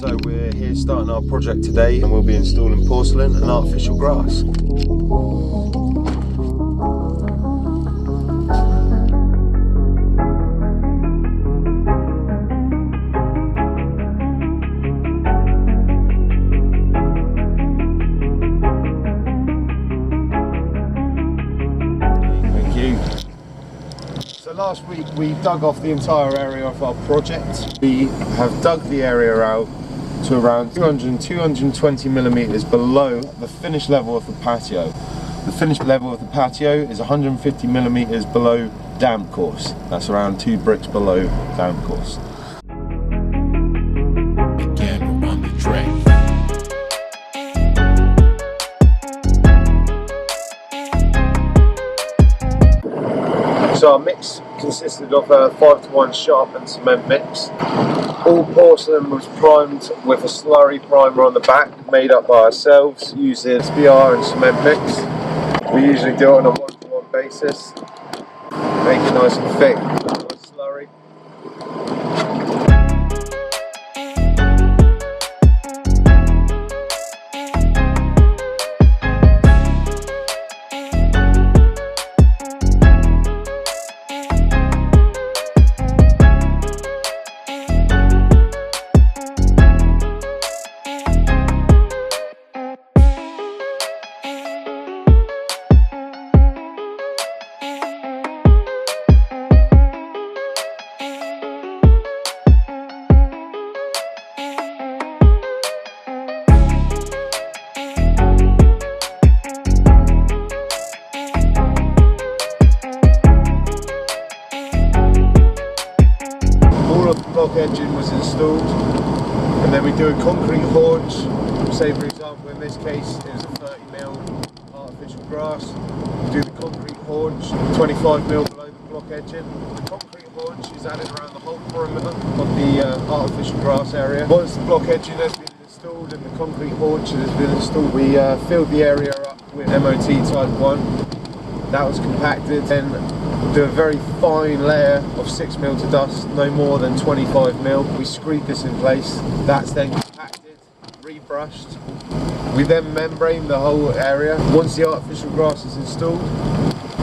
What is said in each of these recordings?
So we're here starting our project today and we'll be installing porcelain and artificial grass. Thank you. So last week we dug off the entire area of our project. We have dug the area out to around 220 millimeters below the finished level of the patio. The finished level of the patio is 150 millimeters below damp course. That's around 2 bricks below damp course. So our mix consisted of a 5-to-1 sharpened cement mix. All porcelain was primed with a slurry primer on the back, made up by ourselves using SPR and cement mix. We usually do it on a 1-to-1 basis, make it nice and thick with slurry. Block edging was installed, and then we do a concrete haunch. Say for example in this case it was a 30mm artificial grass. We do the concrete haunch 25mm below the block edging. The concrete haunch is added around the whole perimeter of the artificial grass area. Once the block edging has been installed and the concrete haunch has been installed, we filled the area up with MOT type 1. That was compacted, then we'll do a very fine layer of 6mm to dust, no more than 25mm. We screed this in place. That's then compacted, rebrushed. We then membrane the whole area. Once the artificial grass is installed,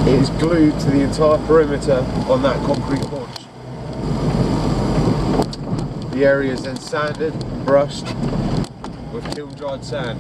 it is glued to the entire perimeter on that concrete haunch. The area is then sanded, brushed with kiln dried sand.